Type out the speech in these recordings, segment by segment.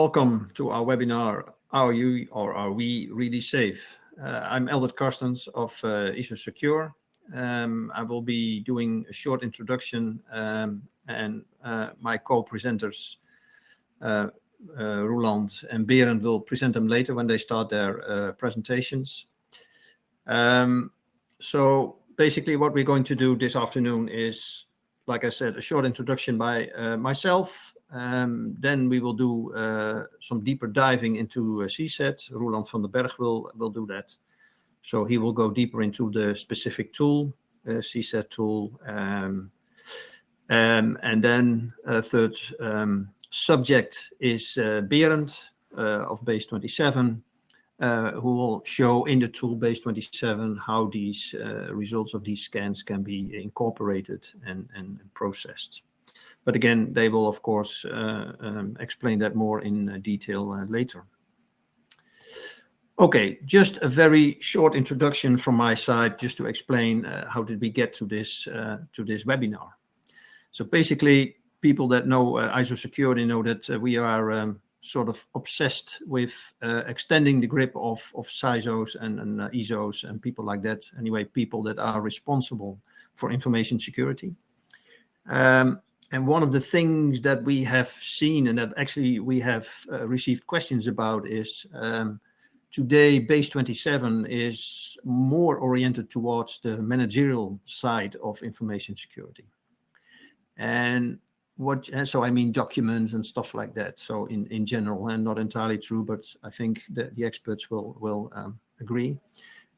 Welcome to our webinar, Are You or Are We Really Safe? I'm Eldert Karstens of ISO Secure. I will be doing a short introduction and my co-presenters, Roland and Berend, will present them later when they start their presentations. So basically what we're going to do this afternoon is, like I said, a short introduction by myself. Then we will do some deeper diving into CSAT. Roland van den Berg will do that. So he will go deeper into the specific tool, CSAT tool. And then a third subject is Berend of Base 27, who will show in the tool Base 27 how these results of these scans can be incorporated and processed. But again, they will, of course, explain that more in detail later. Okay, just a very short introduction from my side, just to explain how did we get to this webinar. So basically, people that know ISO Security know that we are sort of obsessed with extending the grip of CISOs and ISOs and people like that. Anyway, people that are responsible for information security. And one of the things that we have seen and that actually we have received questions about is today Base 27 is more oriented towards the managerial side of information security. And so I mean documents and stuff like that. So in general, and not entirely true, but I think that the experts will agree.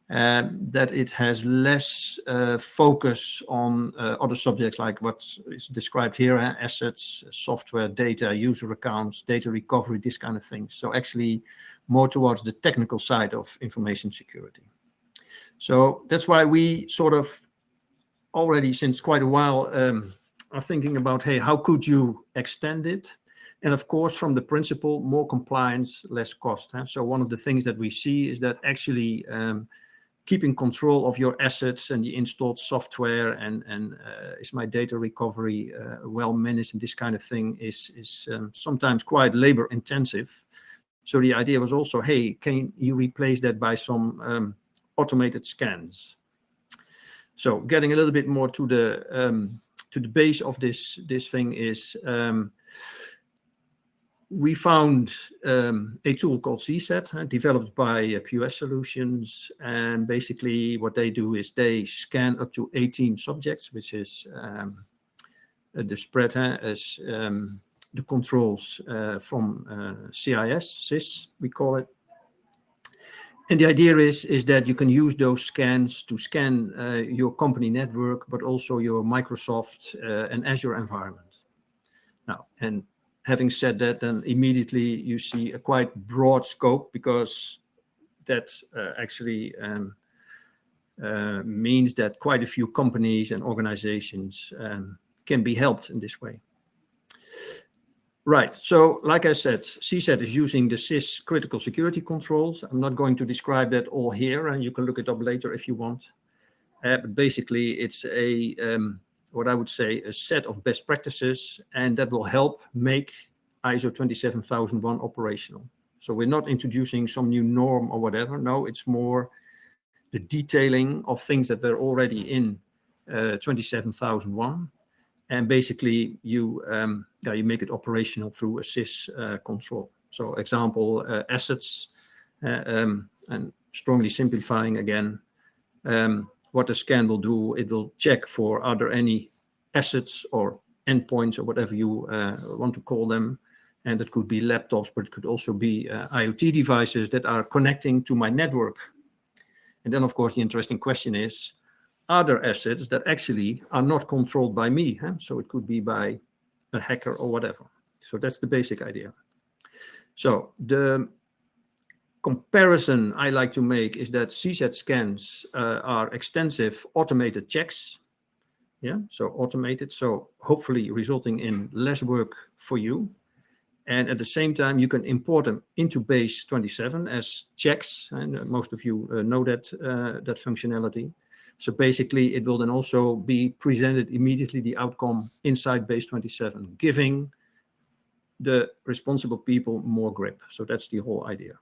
That it has less focus on other subjects like what is described here, assets, software, data, user accounts, data recovery, this kind of things. So actually more towards the technical side of information security. So that's why we sort of already since quite a while are thinking about, hey, how could you extend it? And of course, from the principle, more compliance, less cost. So one of the things that we see is that actually keeping control of your assets and the installed software and is my data recovery well managed and this kind of thing is sometimes quite labor intensive. So the idea was also, hey, can you replace that by some automated scans? So getting a little bit more to the base of this thing is we found a tool called CSAT, developed by QS Solutions. And basically what they do is they scan up to 18 subjects, which is the spread as the controls from CIS, we call it. And the idea is that you can use those scans to scan your company network, but also your Microsoft and Azure environment. Now, and having said that, then immediately you see a quite broad scope, because that actually means that quite a few companies and organizations can be helped in this way. Right, so like I said, CSAT is using the CIS critical security controls. I'm not going to describe that all here, and you can look it up later if you want. But basically, it's a what I would say a set of best practices, and that will help make ISO 27001 operational. So we're not introducing some new norm or whatever. No, it's more the detailing of things that were already in 27001. And basically, you make it operational through a CIS control. So example, assets, and strongly simplifying again, what the scan will do, it will check for are there any assets or endpoints or whatever you want to call them. And it could be laptops, but it could also be IoT devices that are connecting to my network. And then, of course, the interesting question is, are there assets that actually are not controlled by me? So it could be by a hacker or whatever. So that's the basic idea. So the comparison I like to make is that CSAT scans are extensive automated checks. Yeah, so automated, so hopefully resulting in less work for you. And at the same time, you can import them into Base 27 as checks. And most of you know that functionality. So basically, it will then also be presented immediately, the outcome inside Base 27, giving the responsible people more grip. So that's the whole idea.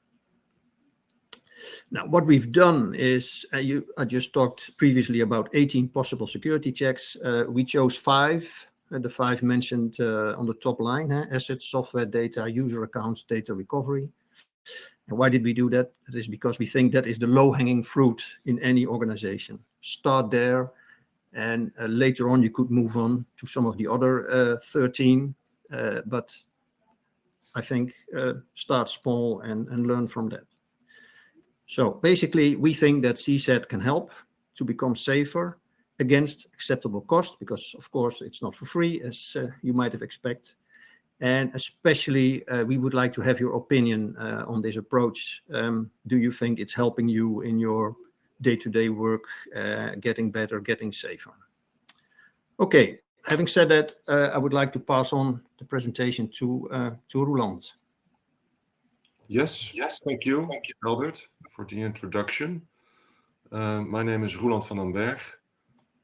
Now, what we've done is, I just talked previously about 18 possible security checks. We chose 5, the 5 mentioned on the top line: assets, software, data, user accounts, data recovery. And why did we do that? That is because we think that is the low-hanging fruit in any organization. Start there, and later on you could move on to some of the other 13. But I think start small and learn from that. So basically, we think that CSAT can help to become safer against acceptable cost, because of course it's not for free, as you might have expected. And especially, we would like to have your opinion on this approach. Do you think it's helping you in your day-to-day work, getting better, getting safer? Okay, having said that, I would like to pass on the presentation to Roland. Yes, thank you, Albert, for the introduction. My name is Roland van den Berg,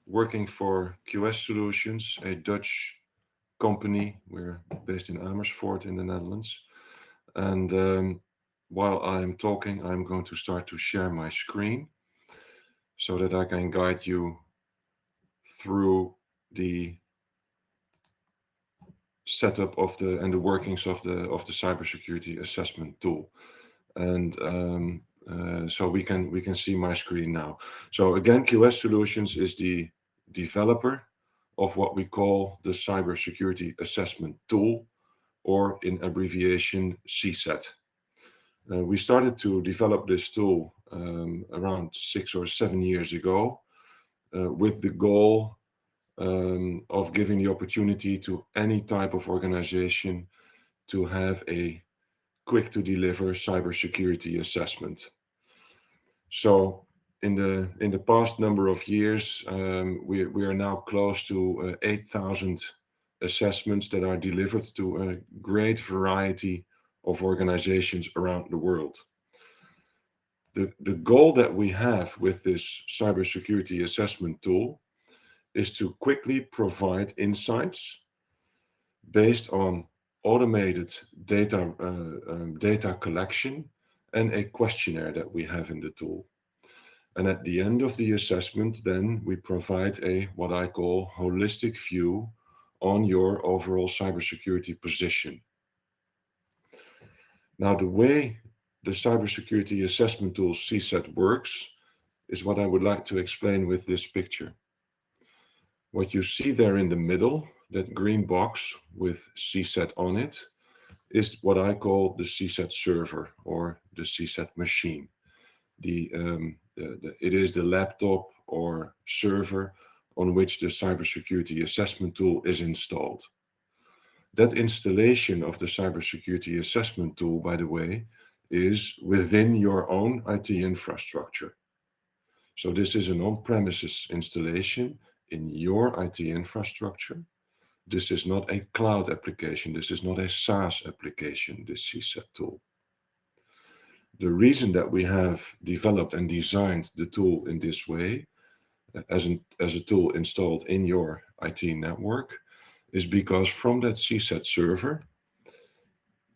working for QS Solutions, a Dutch company. We're based in Amersfoort in the Netherlands. And while I'm talking, I'm going to start to share my screen so that I can guide you through the setup of the workings of the cybersecurity assessment tool. And so we can see my screen now. So again, QS Solutions is the developer of what we call the cybersecurity assessment tool, or in abbreviation CSAT. We started to develop this tool around 6 or 7 years ago, with the goal of giving the opportunity to any type of organization to have a quick to deliver cybersecurity assessment. So in the past number of years, we are now close to 8,000 assessments that are delivered to a great variety of organizations around the world. The goal that we have with this cybersecurity assessment tool is to quickly provide insights based on automated data collection and a questionnaire that we have in the tool. And at the end of the assessment, then we provide what I call holistic view on your overall cybersecurity position. Now, the way the cybersecurity assessment tool CSAT works is what I would like to explain with this picture. What you see there in the middle, that green box with CSAT on it, is what I call the CSAT server or the CSAT machine. It is the laptop or server on which the cybersecurity assessment tool is installed. That installation of the cybersecurity assessment tool, by the way, is within your own IT infrastructure. So this is an on-premises installation in your IT infrastructure. This is not a cloud application. This is not a SaaS application, this CSAT tool. The reason that we have developed and designed the tool in this way, as a tool installed in your IT network, is because from that CSAT server,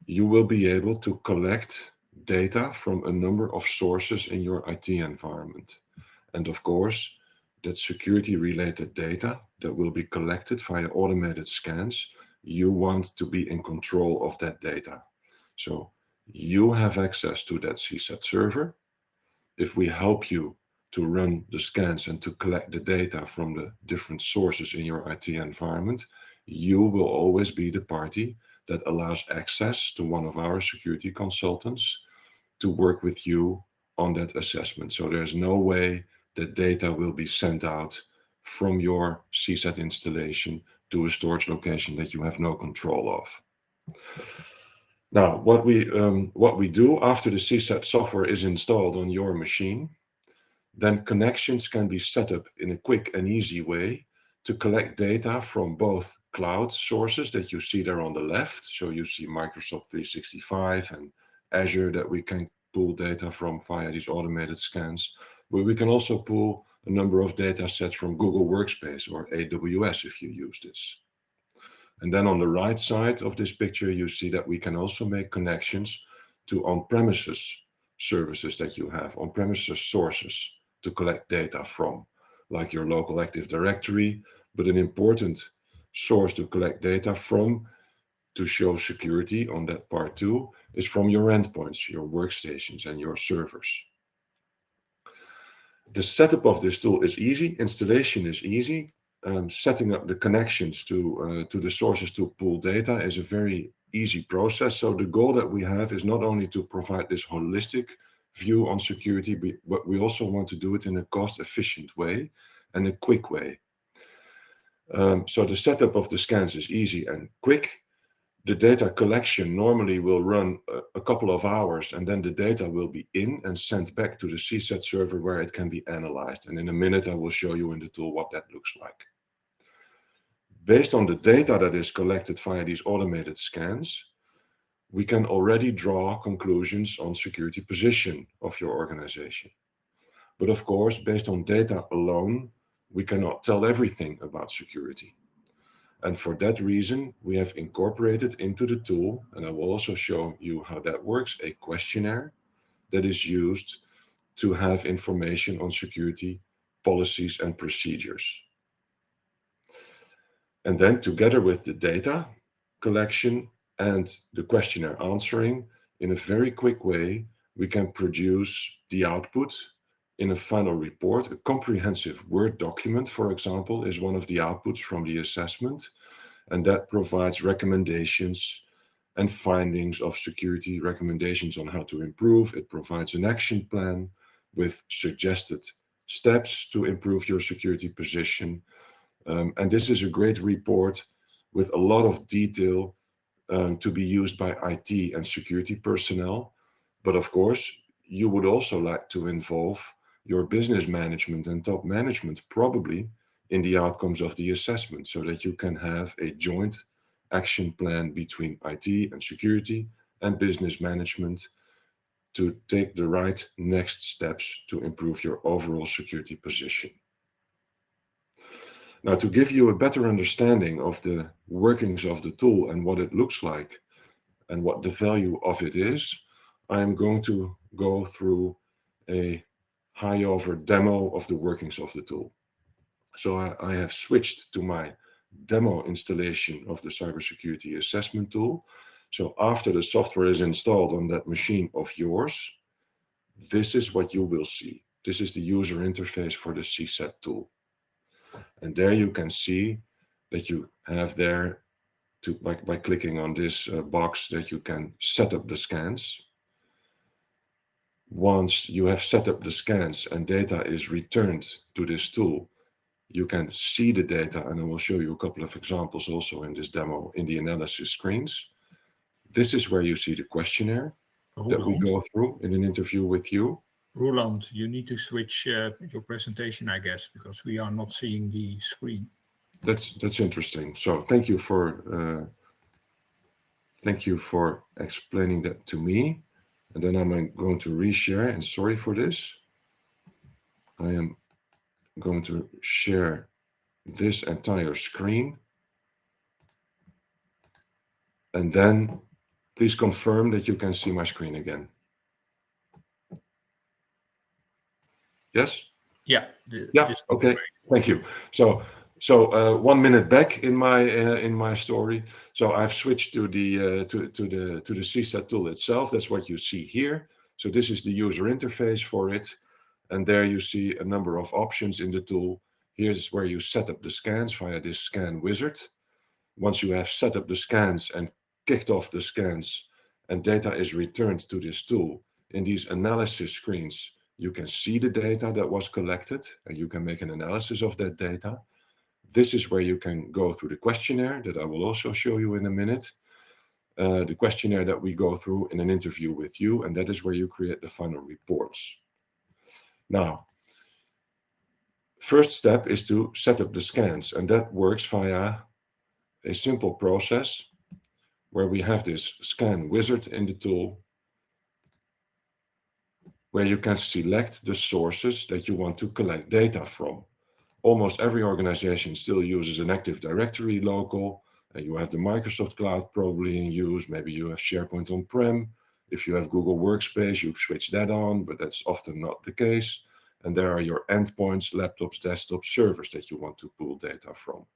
you will be able to collect data from a number of sources in your IT environment. And of course, that security-related data that will be collected via automated scans, you want to be in control of that data. So you have access to that CSAT server. If we help you to run the scans and to collect the data from the different sources in your IT environment, you will always be the party that allows access to one of our security consultants to work with you on that assessment. So there's no way that data will be sent out from your CSAT installation to a storage location that you have no control of. Now, what we do after the CSAT software is installed on your machine, then connections can be set up in a quick and easy way to collect data from both cloud sources that you see there on the left. So you see Microsoft 365 and Azure that we can pull data from via these automated scans. But we can also pull a number of data sets from Google Workspace or AWS if you use this. And then on the right side of this picture, you see that we can also make connections to on-premises services that you have, on-premises sources to collect data from, like your local Active Directory, but an important source to collect data from to show security on that part too is from your endpoints, your workstations and your servers. The setup of this tool is easy, installation is easy. Setting up the connections to the sources to pull data is a very easy process. So the goal that we have is not only to provide this holistic view on security, but we also want to do it in a cost-efficient way and a quick way. So the setup of the scans is easy and quick. The data collection normally will run a couple of hours, and then the data will be in and sent back to the CSAT server where it can be analyzed. And in a minute, I will show you in the tool what that looks like. Based on the data that is collected via these automated scans, we can already draw conclusions on security position of your organization. But of course, based on data alone, we cannot tell everything about security. And for that reason, we have incorporated into the tool, and I will also show you how that works, a questionnaire that is used to have information on security policies and procedures. And then together with the data collection and the questionnaire answering, in a very quick way, we can produce the output in a final report. A comprehensive Word document, for example, is one of the outputs from the assessment, and that provides recommendations and findings of security, recommendations on how to improve. It provides an action plan with suggested steps to improve your security position. And this is a great report with a lot of detail to be used by IT and security personnel. But of course, you would also like to involve your business management and top management probably in the outcomes of the assessment so that you can have a joint action plan between IT and security and business management to take the right next steps to improve your overall security position. Now, to give you a better understanding of the workings of the tool and what it looks like and what the value of it is, I am going to go through a high-over demo of the workings of the tool. So I have switched to my demo installation of the cybersecurity assessment tool. So after the software is installed on that machine of yours, this is what you will see. This is the user interface for the CSAT tool. And there you can see that you have there, by clicking on this box, that you can set up the scans. Once you have set up the scans and data is returned to this tool, you can see the data, and I will show you a couple of examples also in this demo in the analysis screens. This is where you see the questionnaire that we go through in an interview with you. Roland, you need to switch your presentation, I guess, because we are not seeing the screen. That's interesting. So thank you for explaining that to me. And then I'm going to reshare, and sorry for this. I am going to share this entire screen. And then please confirm that you can see my screen again. Yes? Yeah. Okay. Thank you. So 1 minute back in my story. So I've switched to the CSAT tool itself. That's what you see here. So this is the user interface for it, and there you see a number of options in the tool. Here's where you set up the scans via this scan wizard. Once you have set up the scans and kicked off the scans, and data is returned to this tool, in these analysis screens, you can see the data that was collected, and you can make an analysis of that data. This is where you can go through the questionnaire that I will also show you in a minute. The questionnaire that we go through in an interview with you, and that is where you create the final reports. Now, first step is to set up the scans, and that works via a simple process where we have this scan wizard in the tool, where you can select the sources that you want to collect data from. Almost every organization still uses an Active Directory local, You have the Microsoft Cloud probably in use. Maybe you have SharePoint on-prem. If you have Google Workspace, you switch that on, but that's often not the case. And there are your endpoints, laptops, desktops, servers that you want to pull data from.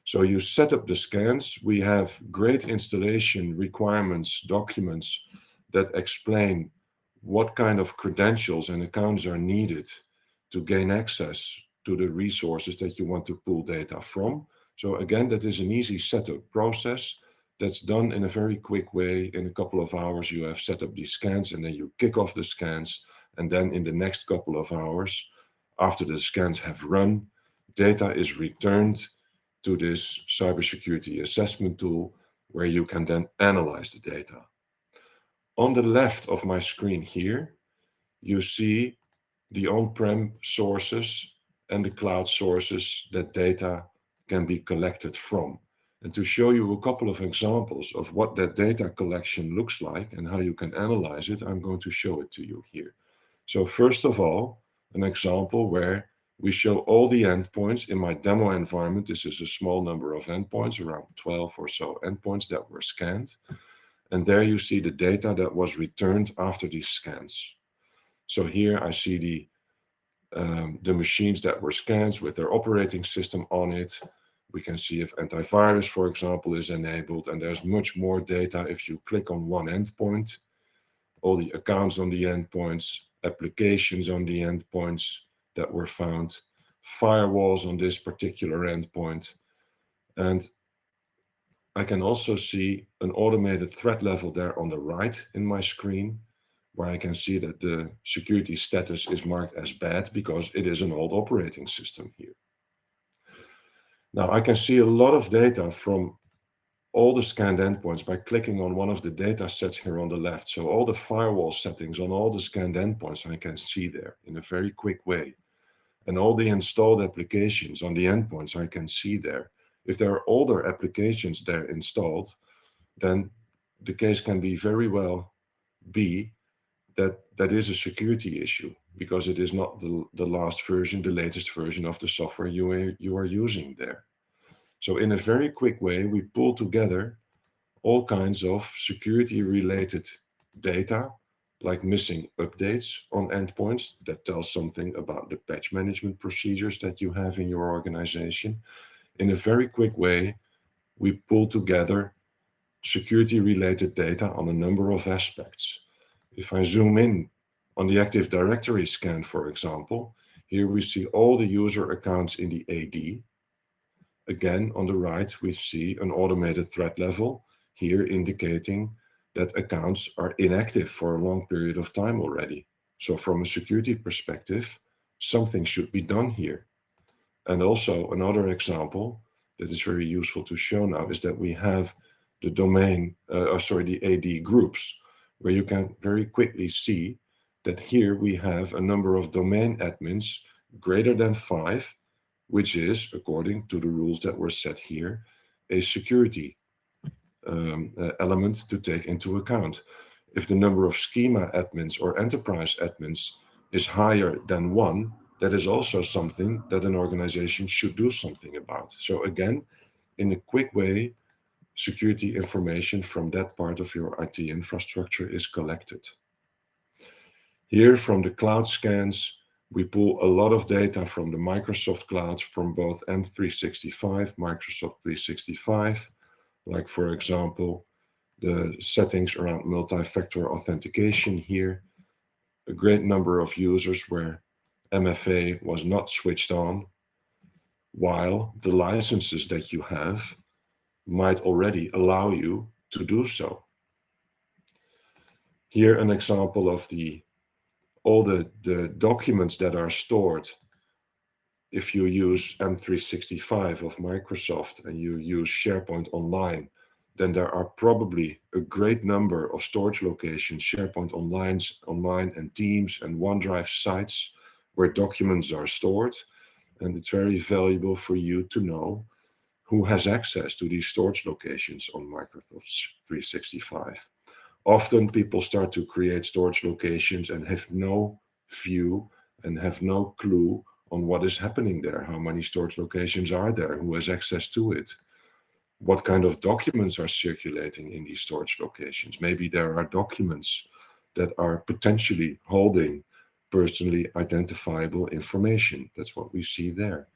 So you set up the scans. We have great installation requirements, documents that explain what kind of credentials and accounts are needed to gain access to the resources that you want to pull data from. So again, that is an easy setup process that's done in a very quick way. In a couple of hours, you have set up these scans, and then you kick off the scans. And then in the next couple of hours, after the scans have run, data is returned to this cybersecurity assessment tool, where you can then analyze the data. On the left of my screen here, you see the on-prem sources and the cloud sources that data can be collected from. And to show you a couple of examples of what that data collection looks like and how you can analyze it, I'm going to show it to you here. So first of all, an example where we show all the endpoints in my demo environment. This is a small number of endpoints, around 12 or so endpoints that were scanned. And there you see the data that was returned after these scans. So here I see the machines that were scanned with their operating system on it. We can see if antivirus, for example, is enabled, and there's much more data if you click on one endpoint. All the accounts on the endpoints, applications on the endpoints that were found, firewalls on this particular endpoint. And I can also see an automated threat level there on the right in my screen, where I can see that the security status is marked as bad because it is an old operating system here. Now I can see a lot of data from all the scanned endpoints by clicking on one of the data sets here on the left. So all the firewall settings on all the scanned endpoints I can see there in a very quick way. And all the installed applications on the endpoints I can see there. If there are older applications there installed, then the case can be very well be that is a security issue, because it is not the last version, the latest version of the software you are using there. So in a very quick way, we pull together all kinds of security-related data, like missing updates on endpoints that tell something about the patch management procedures that you have in your organization. In a very quick way, we pull together security-related data on a number of aspects. If I zoom in on the Active Directory scan, for example, here we see all the user accounts in the AD. Again, on the right, we see an automated threat level, here indicating that accounts are inactive for a long period of time already. So from a security perspective, something should be done here. And also another example that is very useful to show now is that we have the the AD groups, where you can very quickly see that here we have a number of domain admins greater than 5, which is, according to the rules that were set here, a security element to take into account. If the number of schema admins or enterprise admins is higher than 1, that is also something that an organization should do something about. So again, in a quick way, security information from that part of your IT infrastructure is collected. Here from the cloud scans, we pull a lot of data from the Microsoft Cloud, from both M365, Microsoft 365, like for example, the settings around multi-factor authentication here, a great number of users where MFA was not switched on, while the licenses that you have might already allow you to do so. Here an example of all the documents that are stored. If you use M365 of Microsoft and you use SharePoint Online, then there are probably a great number of storage locations, SharePoint Online and Teams and OneDrive sites where documents are stored. And it's very valuable for you to know who has access to these storage locations on Microsoft 365. Often people start to create storage locations and have no view and have no clue on what is happening there, how many storage locations are there, who has access to it. what kind of documents are circulating in these storage locations. Maybe there are documents that are potentially holding personally identifiable information. That's what we see there.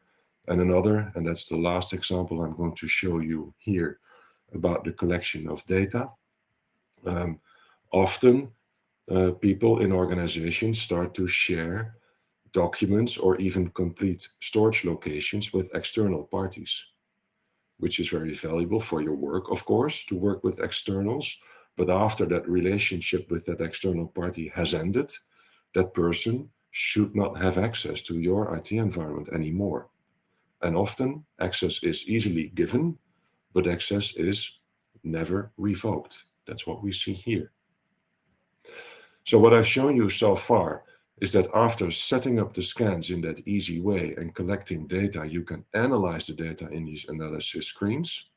And another, and that's the last example I'm going to show you here about the collection of data. Often people in organizations start to share documents or even complete storage locations with external parties, which is very valuable for your work, of course, to work with externals. But after that relationship with that external party has ended, that person should not have access to your IT environment anymore. And often access is easily given, but access is never revoked. That's what we see here. So what I've shown you so far is that after setting up the scans in that easy way and collecting data, you can analyze the data in these analysis screens.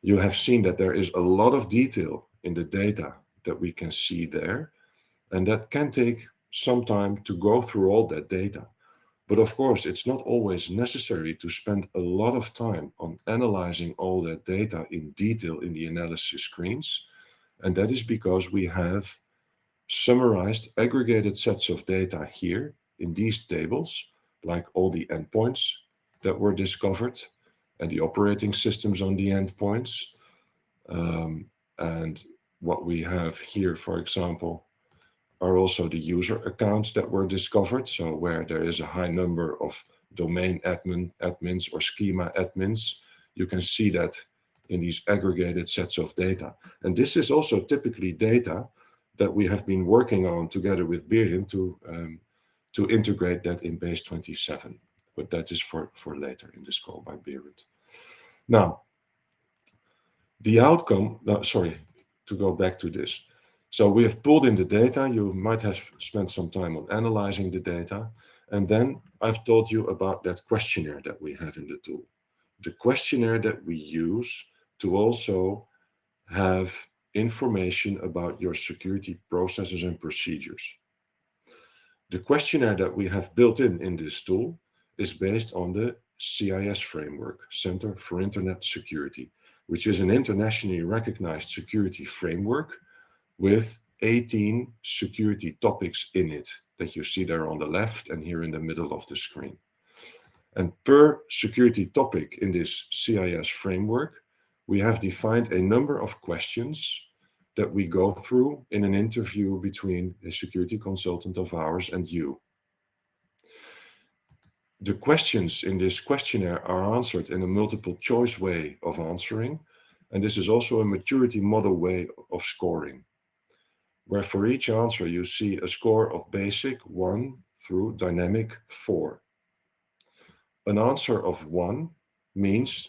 You have seen that there is a lot of detail in the data that we can see there, and that can take some time to go through all that data. But of course, it's not always necessary to spend a lot of time on analyzing all that data in detail in the analysis screens. And that is because we have summarized aggregated sets of data here in these tables, like all the endpoints that were discovered and the operating systems on the endpoints. And what we have here, for example, are also the user accounts that were discovered. So where there is a high number of domain admins or schema admins, you can see that in these aggregated sets of data. And this is also typically data that we have been working on together with Berend to integrate that in base 27. But that is for later in this call by Berend. Now, the outcome, to go back to this. So we have pulled in the data. You might have spent some time on analyzing the data. And then I've told you about that questionnaire that we have in the tool. The questionnaire that we use to also have information about your security processes and procedures. The questionnaire that we have built in this tool is based on the CIS framework, Center for Internet Security, which is an internationally recognized security framework with 18 security topics in it that you see there on the left and here in the middle of the screen. And per security topic in this CIS framework, we have defined a number of questions that we go through in an interview between a security consultant of ours and you. The questions in this questionnaire are answered in a multiple choice way of answering, and this is also a maturity model way of scoring, where for each answer you see a score of basic 1 through dynamic 4. An answer of 1 means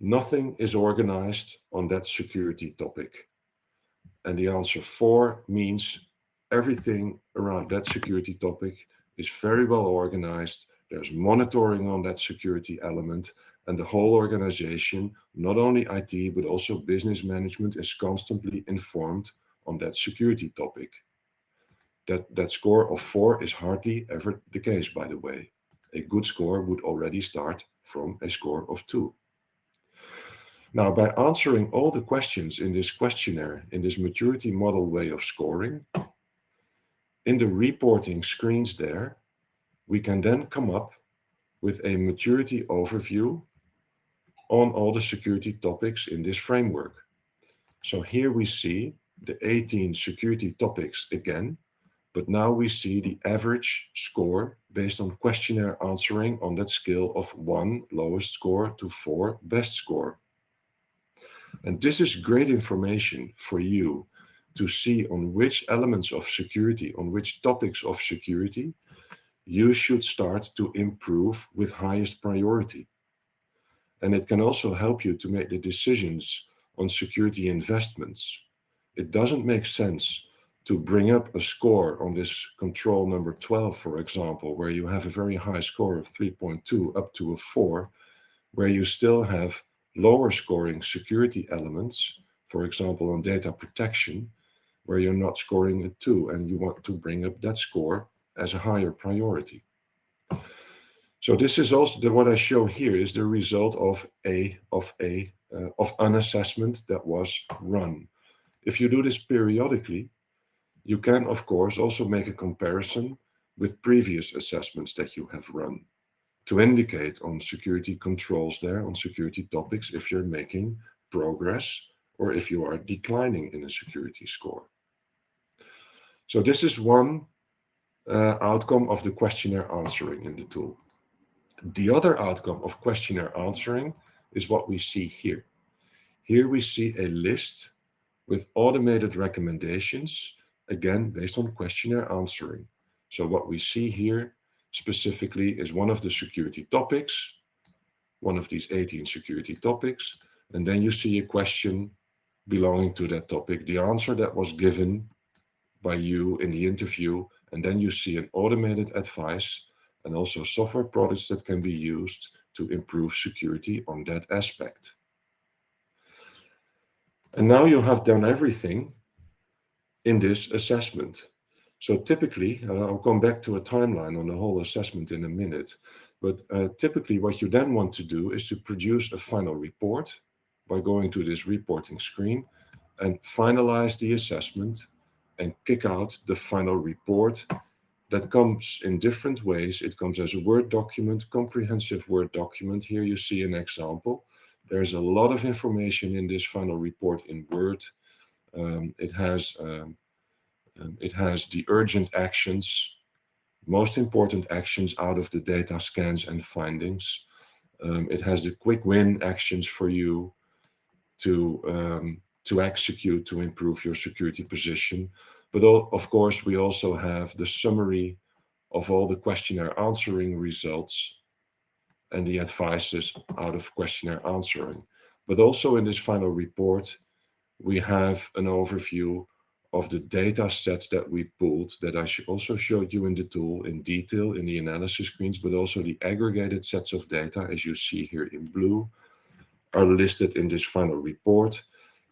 nothing is organized on that security topic. And the answer 4 means everything around that security topic is very well organized. There's monitoring on that security element, and the whole organization, not only IT, but also business management, is constantly informed on that security topic. That score of 4 is hardly ever the case, by the way. A good score would already start from a score of 2. Now, by answering all the questions in this questionnaire, in this maturity model way of scoring, in the reporting screens there, we can then come up with a maturity overview on all the security topics in this framework. So here we see the 18 security topics again, but now we see the average score based on questionnaire answering on that scale of 1, lowest score, to 4, best score. And this is great information for you to see on which elements of security, on which topics of security, you should start to improve with highest priority. And it can also help you to make the decisions on security investments. It doesn't make sense to bring up a score on this control number 12, for example, where you have a very high score of 3.2 up to a 4, where you still have lower scoring security elements, for example, on data protection, where you're not scoring a 2 and you want to bring up that score as a higher priority. So this is also what I show here is the result of an assessment that was run. If you do this periodically, you can, of course, also make a comparison with previous assessments that you have run to indicate on security controls there, on security topics, if you're making progress or if you are declining in a security score. So this is one outcome of the questionnaire answering in the tool. The other outcome of questionnaire answering is what we see here. Here we see a list with automated recommendations, again, based on questionnaire answering. So what we see here specifically is one of the security topics, one of these 18 security topics, and then you see a question belonging to that topic, the answer that was given by you in the interview, and then you see an automated advice and also software products that can be used to improve security on that aspect. And now you have done everything in this assessment. So typically, and I'll come back to a timeline on the whole assessment in a minute, but typically what you then want to do is to produce a final report by going to this reporting screen and finalize the assessment and kick out the final report that comes in different ways. It comes as a Word document, comprehensive Word document. Here you see an example. There's a lot of information in this final report in Word. It has the urgent actions, most important actions out of the data scans and findings. It has the quick win actions for you to execute to improve your security position. But of course, we also have the summary of all the questionnaire answering results and the advices out of questionnaire answering. But also in this final report, we have an overview of the data sets that we pulled that I also showed you in the tool in detail in the analysis screens, but also the aggregated sets of data, as you see here in blue, are listed in this final report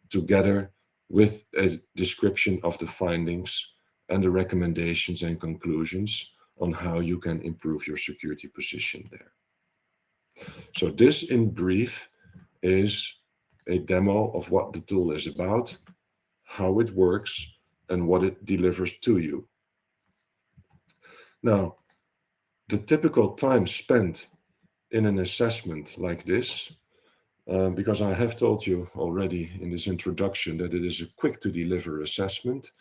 together with a description of the findings and the recommendations and conclusions on how you can improve your security position there. So this in brief is a demo of what the tool is about, how it works, and what it delivers to you. Now, the typical time spent in an assessment like this, because I have told you already in this introduction that it is a quick to deliver assessment.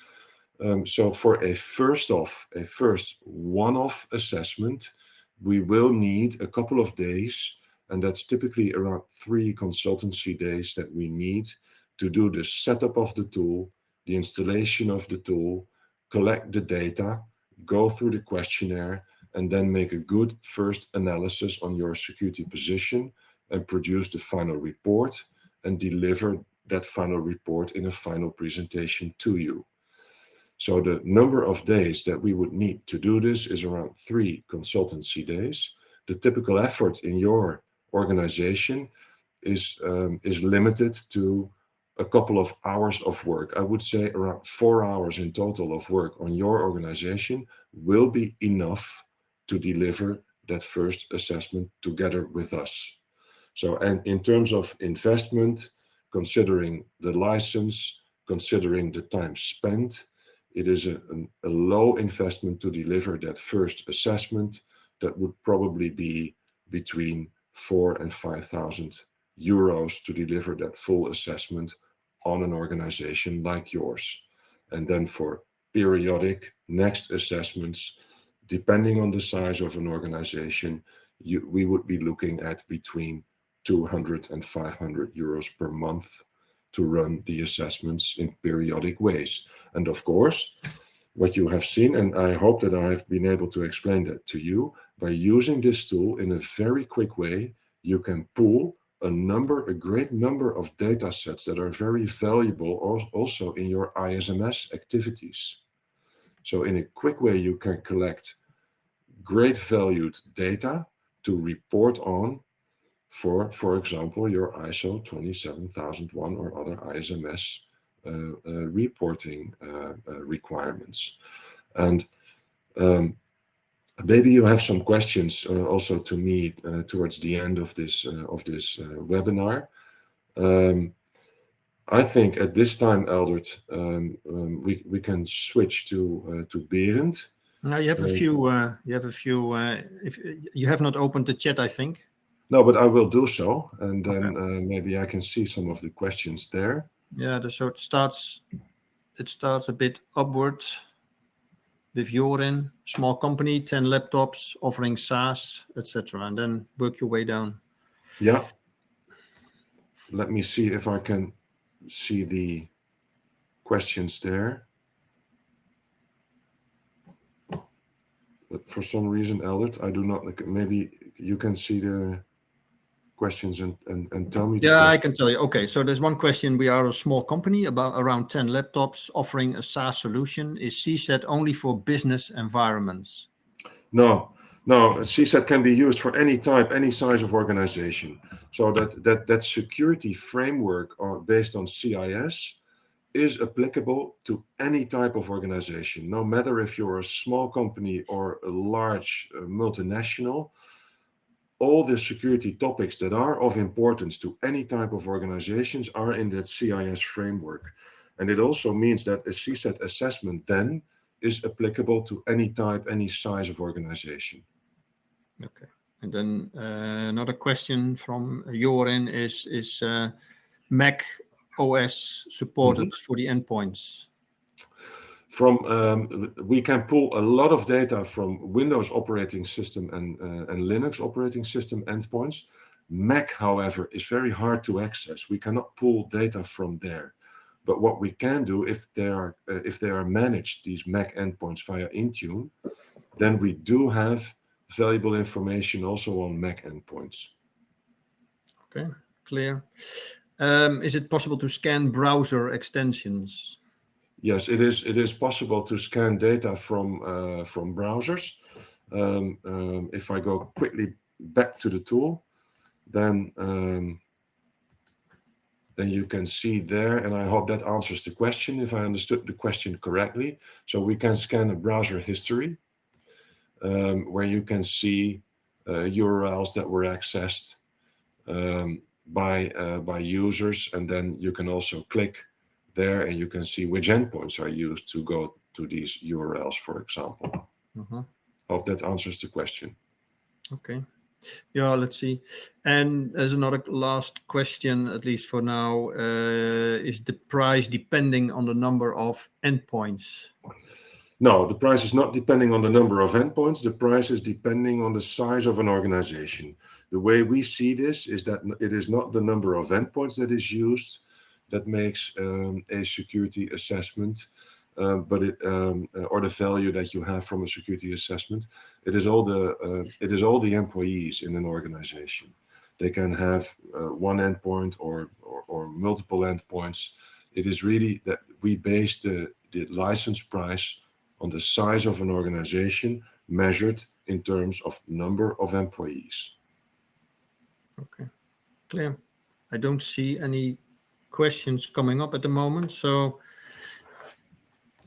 So for a first one-off assessment, we will need a couple of days, and that's typically around 3 consultancy days that we need to do the setup of the tool, the installation of the tool, collect the data, go through the questionnaire, and then make a good first analysis on your security position and produce the final report and deliver that final report in a final presentation to you. So the number of days that we would need to do this is around 3 consultancy days. The typical effort in your organization is limited to a couple of hours of work. I would say around 4 hours in total of work on your organization will be enough to deliver that first assessment together with us. So, and in terms of investment, considering the license, considering the time spent, it is a low investment to deliver that first assessment. That would probably be between 4,000 and 5,000 euros to deliver that full assessment on an organization like yours. And then for periodic next assessments, depending on the size of an organization, we would be looking at between 200 and 500 euros per month to run the assessments in periodic ways. And of course, what you have seen, and I hope that I have been able to explain that to you, by using this tool in a very quick way, you can pull a great number of data sets that are very valuable also in your ISMS activities. So in a quick way, you can collect great valued data to report on for example, your ISO 27001 or other ISMS reporting requirements. And Maybe you have some questions also to me towards the end of this webinar. I think at this time, Eldert, we can switch to Berend. Now you have a few. If you have not opened the chat, I think. No, but I will do so, and then maybe I can see some of the questions there. Yeah, so it starts a bit upward with Jorin, small company, 10 laptops, offering SaaS, etc., and then work your way down. Yeah. Let me see if I can see the questions there. But for some reason, Eldert, I do not. Maybe you can see the questions and tell me. Yeah, I can tell you. Okay, so there's one question. We are a small company, about around 10 laptops, offering a SaaS solution. Is CSAT only for business environments? No, CSAT can be used for any type, any size of organization. So that security framework based on CIS is applicable to any type of organization, no matter if you're a small company or a large multinational. All the security topics that are of importance to any type of organizations are in that CIS framework. And it also means that a CSAT assessment then is applicable to any type, any size of organization. Okay. And then another question from Jorin is Mac OS supported for the endpoints? We can pull a lot of data from Windows operating system and Linux operating system endpoints. Mac, however, is very hard to access. We cannot pull data from there. But what we can do, if they are managed, these Mac endpoints via Intune, then we do have valuable information also on Mac endpoints. Okay, clear. Is it possible to scan browser extensions? Yes, it is possible to scan data from browsers. If I go quickly back to the tool, then you can see there, and I hope that answers the question, if I understood the question correctly. So we can scan a browser history, where you can see URLs that were accessed by users, and then you can also click there and you can see which endpoints are used to go to these URLs, for example. Hope that answers the question. Okay. Yeah, let's see. And there's another last question, at least for now. Is the price depending on the number of endpoints? No, the price is not depending on the number of endpoints. The price is depending on the size of an organization. The way we see this is that it is not the number of endpoints that is used that makes a security assessment, but or the value that you have from a security assessment. It is all the employees in an organization. They can have one endpoint or multiple endpoints. It is really that we base the license price on the size of an organization measured in terms of number of employees. Okay, clear. I don't see any questions coming up at the moment, so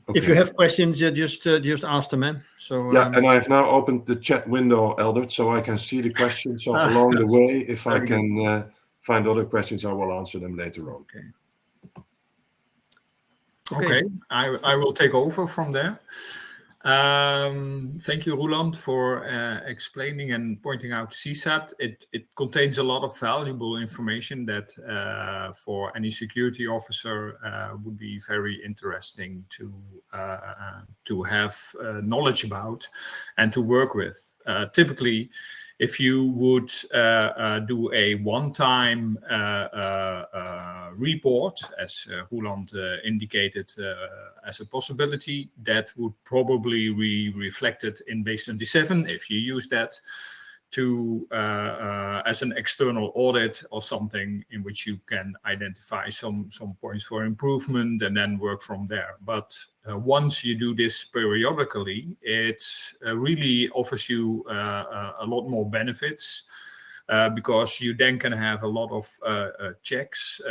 okay. If you have questions, just ask them, man. So yeah, and I have now opened the chat window, Eldert, so I can see the questions. So along the way, if I can find other questions, I will answer them later on. Okay, I will take over from there. Thank you, Roland, for explaining and pointing out CSAT. It contains a lot of valuable information that for any security officer would be very interesting to have knowledge about and to work with. Typically, if you would do a one-time report, as Roland indicated as a possibility, that would probably be reflected in base 27 if you use that to as an external audit or something in which you can identify some points for improvement and then work from there. But once you do this periodically, it really offers you a lot more benefits because you then can have a lot of checks,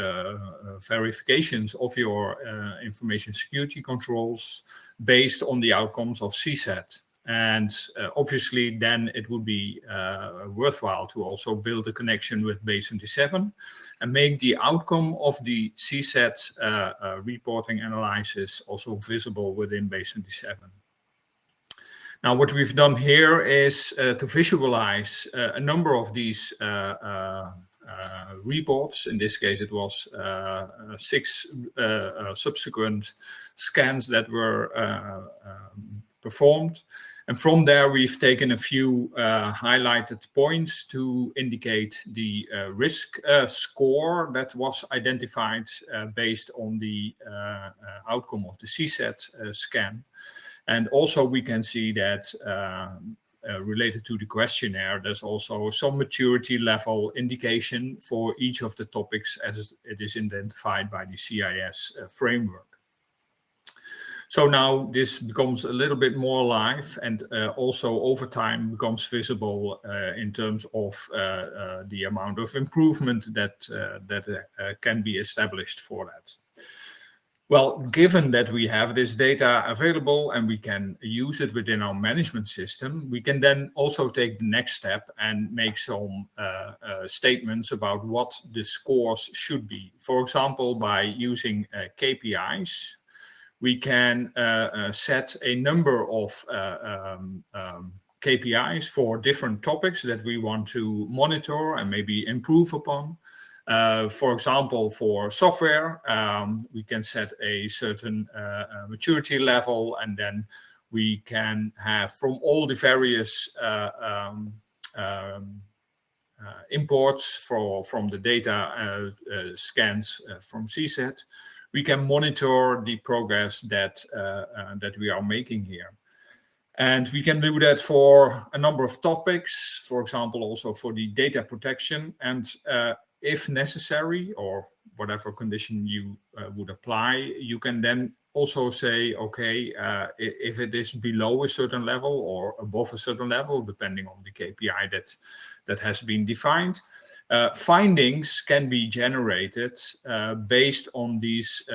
verifications of your information security controls based on the outcomes of CSAT. And obviously, then it would be worthwhile to also build a connection with base 27 and make the outcome of the CSAT reporting analysis also visible within base 27. Now, what we've done here is to visualize a number of these reports. In this case, it was 6 subsequent scans that were performed. And from there, we've taken a few highlighted points to indicate the risk score that was identified based on the outcome of the CSAT scan. And also we can see that related to the questionnaire, there's also some maturity level indication for each of the topics as it is identified by the CIS framework. So now this becomes a little bit more live and also over time becomes visible in terms of the amount of improvement that can be established for that. Well, given that we have this data available and we can use it within our management system, we can then also take the next step and make some statements about what the scores should be. For example, by using KPIs, we can set a number of KPIs for different topics that we want to monitor and maybe improve upon. For example, for software, we can set a certain maturity level, and then we can have from all the various imports from the data scans from CSAT, we can monitor the progress that we are making here. And we can do that for a number of topics, for example, also for the data protection. And if necessary, or whatever condition you would apply, you can then also say, okay, if it is below a certain level or above a certain level, depending on the KPI that has been defined, findings can be generated based on these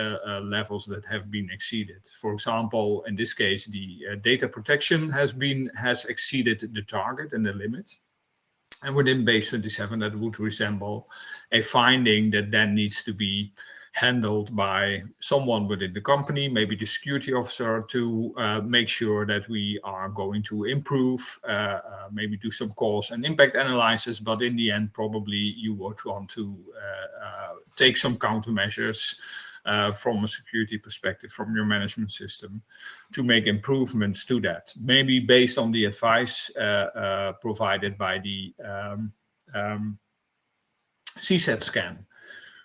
levels that have been exceeded. For example, in this case, the data protection has exceeded the target and the limit. And within base 27, that would resemble a finding that then needs to be handled by someone within the company, maybe the security officer, to make sure that we are going to improve, maybe do some cause and impact analysis. But in the end, probably you would want to take some countermeasures from a security perspective, from your management system, to make improvements to that. Maybe based on the advice provided by the CSAT scan.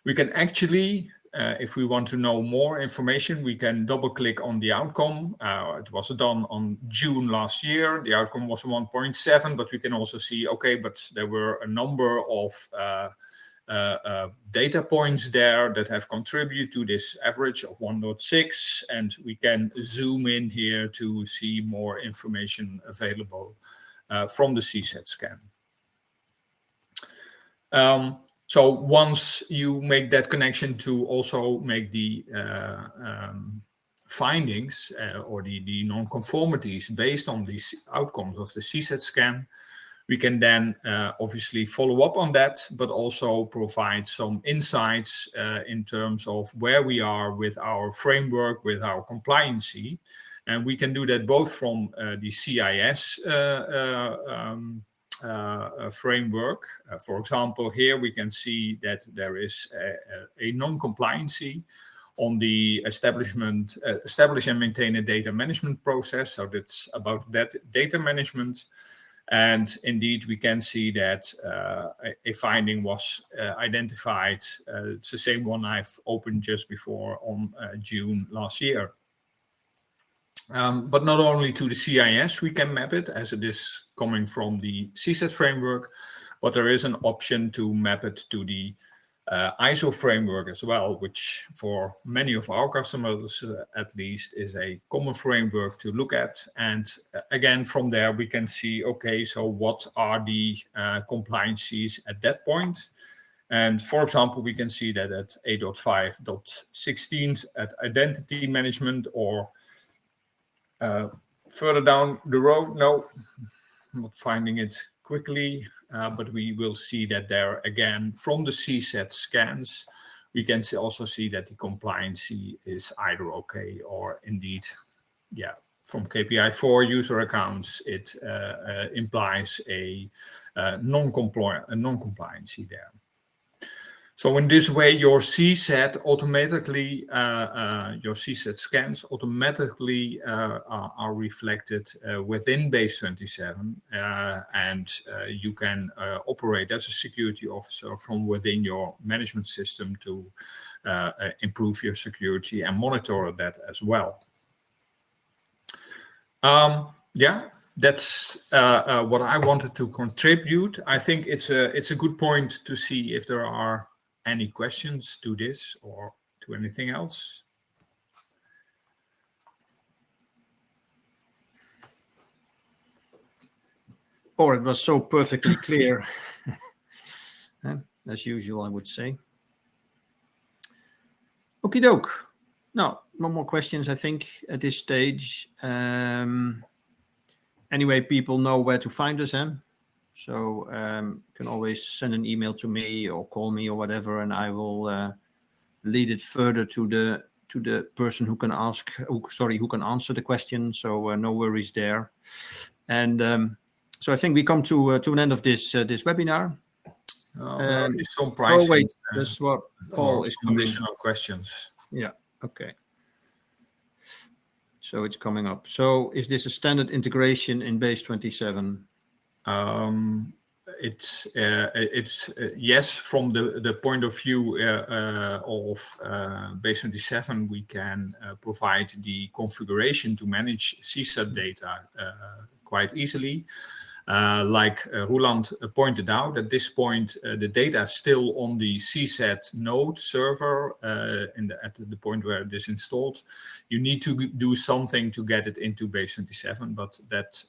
We can actually, if we want to know more information, we can double click on the outcome. It was done on June last year. The outcome was 1.7, but we can also see, okay, but there were a number of data points there that have contributed to this average of 1.6, and we can zoom in here to see more information available from the CSAT scan. So once you make that connection to also make the findings or the non-conformities based on these outcomes of the CSAT scan, we can then obviously follow up on that, but also provide some insights in terms of where we are with our framework, with our compliancy. And we can do that both from the CIS framework. For example, here we can see that there is a non-compliancy on the establish and maintain a data management process. So that's about that data management. And indeed, we can see that a finding was identified. It's the same one I've opened just before on June last year. But not only to the CIS we can map it, as it is coming from the CSAT framework, but there is an option to map it to the ISO framework as well, which for many of our customers, at least, is a common framework to look at. And again, from there, we can see, okay, so what are the compliances at that point? And for example, we can see that at 8.5.16 at identity management, or further down the road, no, I'm not finding it quickly, but we will see that there again from the CSAT scans, we can also see that the compliancy is either okay or indeed, yeah, from KPI 4 user accounts, it implies a non-compliancy there. So in this way, your CSAT automatically, your CSAT scans automatically are reflected within base 27, and you can operate as a security officer from within your management system to improve your security and monitor that as well. Yeah, that's what I wanted to contribute. I think it's a good point to see if there are any questions to this or to anything else. Or it was so perfectly clear, as usual, I would say. Okie doke. No more questions, I think, at this stage. Anyway, people know where to find us, so you can always send an email to me or call me or whatever, and I will lead it further to the person who can who can answer the question. So no worries there. And so I think we come to an end of this webinar. There is some pricing. Oh wait, that's what Paul is coming. Additional questions. Yeah. Okay. So it's coming up. So is this a standard integration in base 27? It's yes, from the point of view of base 27, we can provide the configuration to manage CSAT data quite easily. Like Roland pointed out, at this point, the data is still on the CSAT node server at the point where it is installed. You need to do something to get it into base 27, but that's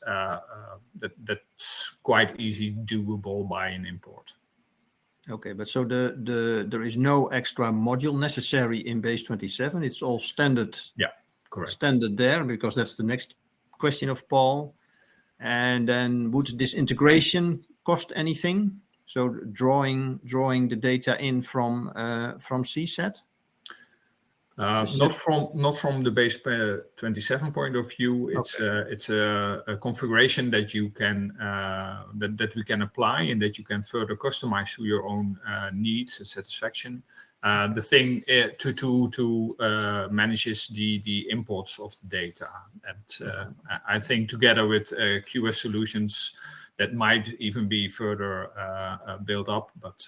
quite easy doable by an import. Okay, but so there is no extra module necessary in base 27. It's all standard. Yeah, correct. Standard there, because that's the next question of Paul. And then would this integration cost anything? So drawing the data in from CSAT? Not from the base 27 point of view. It's okay. It's a configuration that you can that we can apply and that you can further customize to your own needs and satisfaction. The thing to manages the imports of the data, and I think together with QS solutions that might even be further built up, but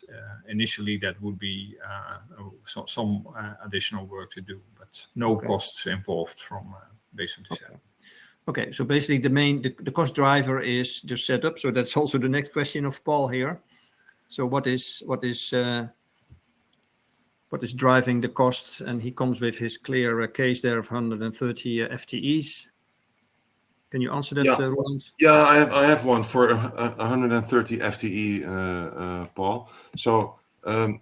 initially that would be some additional work to do, but no costs involved from base 27. Okay, so basically the cost driver is just set up. So that's also the next question of Paul here. So what is driving the cost? And he comes with his clear case there of 130 FTEs. Can you answer that, Roland? Yeah, I have one for 130 FTE, Paul. So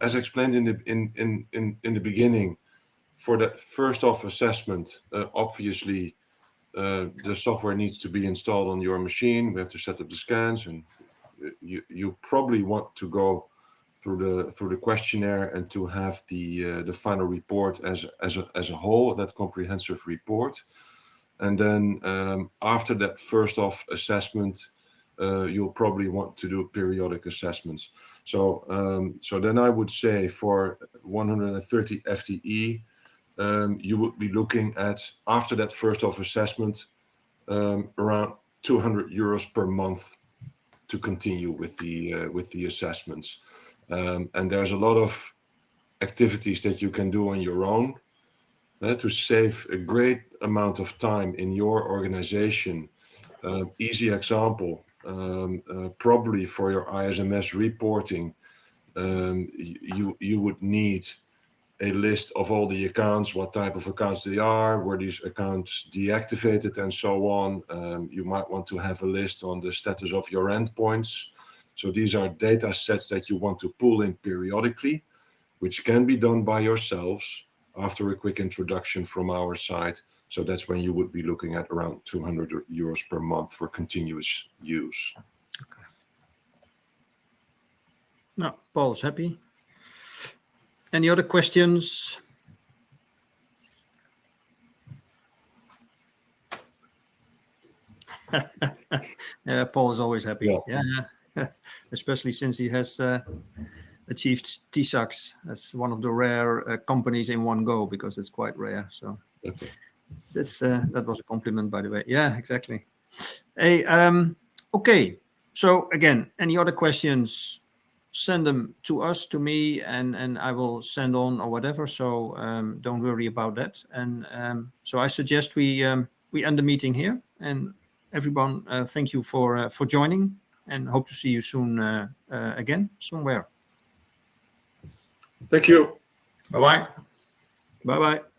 as explained in the beginning, for that first off assessment, obviously the software needs to be installed on your machine. We have to set up the scans, and you probably want to go through the questionnaire and to have the final report as a whole, that comprehensive report. And then after that first off assessment, you'll probably want to do periodic assessments. So then I would say for 130 FTE, you would be looking at, after that first off assessment, around 200 euros per month to continue with the assessments. And there's a lot of activities that you can do on your own to save a great amount of time in your organization. Easy example, probably for your ISMS reporting, you would need a list of all the accounts, what type of accounts they are, were these accounts deactivated, and so on. You might want to have a list on the status of your endpoints. So these are data sets that you want to pull in periodically, which can be done by yourselves after a quick introduction from our side. So that's when you would be looking at around 200 euros per month for continuous use. Okay. Now, Paul's happy. Any other questions? Yeah, Paul is always happy. Yeah. Especially since he has achieved TSAX as one of the rare companies in one go, because it's quite rare. So Okay. that was a compliment, by the way. Yeah, exactly. Hey, okay. So again, any other questions? Send them to us, to me, and I will send on or whatever. So don't worry about that. And so I suggest we end the meeting here. And everyone, thank you for joining, and hope to see you soon again somewhere. Thank you. Bye-bye. Bye-bye.